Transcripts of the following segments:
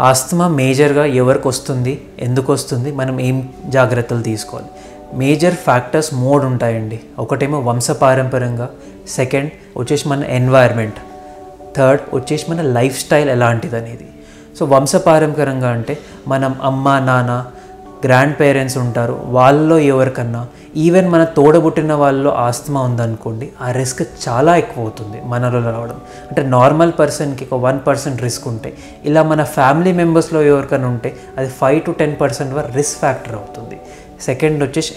Asthma మేజర్గా ఎవరికి వస్తుంది, ఎందుకు వస్తుంది, మనం ఏం జాగ్రత్తలు తీసుకోవాలి? మేజర్ ఫ్యాక్టర్స్ 3 ఉంటాయండి. ఒకటేమో వంశపారంపర్యంగా, సెకండ్ వచ్చేసి మన ఎన్వైర్న్మెంట్, థర్డ్ వచ్చేసి మన లైఫ్ స్టైల్ ఎలాంటిది అనేది. సో వంశపారంపర్యంగా అంటే మనం అమ్మ నాన్న గ్రాండ్ పేరెంట్స్ ఉంటారు, వాళ్ళలో ఎవరికన్నా ఈవెన్ మన తోడబుట్టిన వాళ్ళలో ఆస్తమా ఉందనుకోండి, ఆ రిస్క్ చాలా ఎక్కువ అవుతుంది మనలో రావడం. అంటే నార్మల్ పర్సన్కి ఒక 1% రిస్క్ ఉంటే, ఇలా మన ఫ్యామిలీ మెంబర్స్లో ఎవరికైనా ఉంటే అది 5 to 10% వరకు రిస్క్ ఫ్యాక్టర్ అవుతుంది. సెకండ్ వచ్చేసి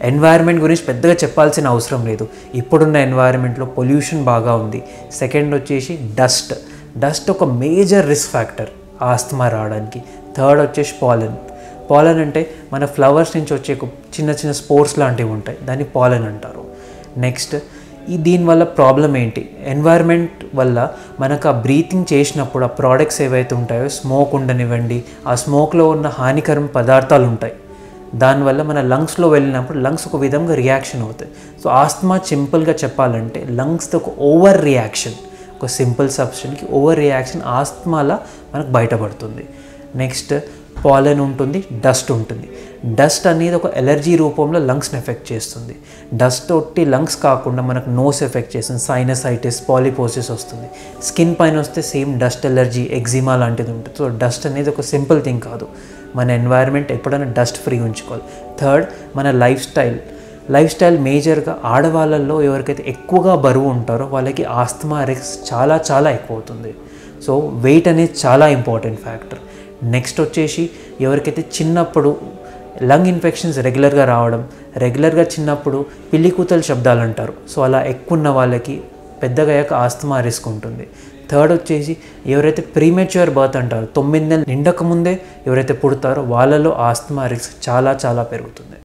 ఎన్వైర్న్మెంట్ గురించి పెద్దగా చెప్పాల్సిన అవసరం లేదు. ఇప్పుడున్న ఎన్వైర్న్మెంట్లో పొల్యూషన్ బాగా ఉంది. సెకండ్ వచ్చేసి డస్ట్ ఒక మేజర్ రిస్క్ ఫ్యాక్టర్ ఆస్తమా రావడానికి. థర్డ్ వచ్చేసి పాలన్ అంటే మన ఫ్లవర్స్ నుంచి వచ్చే చిన్న చిన్న స్పోర్స్ లాంటివి ఉంటాయి, దాన్ని పాలన్ అంటారు. నెక్స్ట్ దీనివల్ల ప్రాబ్లం ఏంటి? ఎన్వైర్న్మెంట్ వల్ల మనకు ఆ బ్రీతింగ్ చేసినప్పుడు ఆ ప్రోడక్ట్స్ ఏవైతే ఉంటాయో, స్మోక్ ఉండనివ్వండి, ఆ స్మోక్లో ఉన్న హానికరం పదార్థాలు ఉంటాయి, దానివల్ల మన లంగ్స్లో వెళ్ళినప్పుడు లంగ్స్ ఒక విధంగా రియాక్షన్ అవుతాయి. సో ఆస్తమా సింపుల్గా చెప్పాలంటే లంగ్స్తో ఒక ఓవర్ రియాక్షన్, ఒక సింపుల్ సబ్స్టెన్స్కి ఓవర్ రియాక్షన్ ఆస్తమాలా మనకు బయటపడుతుంది. నెక్స్ట్ పాలన్ ఉంటుంది, డస్ట్ ఉంటుంది. డస్ట్ అనేది ఒక ఎలర్జీ రూపంలో లంగ్స్ని ఎఫెక్ట్ చేస్తుంది. డస్ట్ ఒట్టి లంగ్స్ కాకుండా మనకు నోస్ ఎఫెక్ట్ చేస్తుంది, సైనసైటిస్, పాలిపోసిస్ వస్తుంది. స్కిన్ పైన వస్తే సేమ్ డస్ట్ ఎలర్జీ, ఎగ్జిమా లాంటిది ఉంటుంది. సో డస్ట్ అనేది ఒక సింపుల్ థింగ్ కాదు. మన ఎన్వైర్న్మెంట్ ఎప్పుడైనా డస్ట్ ఫ్రీ ఉంచుకోవాలి. థర్డ్ మన లైఫ్ స్టైల్ మేజర్గా ఆడవాళ్ళల్లో ఎవరికైతే ఎక్కువగా బరువు ఉంటారో వాళ్ళకి ఆస్తమా రిస్క్ చాలా చాలా ఎక్కువ అవుతుంది. సో వెయిట్ అనేది చాలా ఇంపార్టెంట్ ఫ్యాక్టర్. నెక్స్ట్ వచ్చేసి ఎవరికైతే చిన్నప్పుడు లంగ్ ఇన్ఫెక్షన్స్ రెగ్యులర్గా చిన్నప్పుడు పిల్లి కూతలు శబ్దాలు అంటారు, సో అలా ఎక్కువ ఉన్న వాళ్ళకి పెద్దగా అయ్యాక ఆస్తమా రిస్క్ ఉంటుంది. థర్డ్ వచ్చేసి ఎవరైతే ప్రీమెచ్యూర్ బర్త్ అంటారు, 9 నెలలు నిండకముందే ఎవరైతే పుడతారో వాళ్ళలో ఆస్తమా రిస్క్ చాలా చాలా పెరుగుతుంది.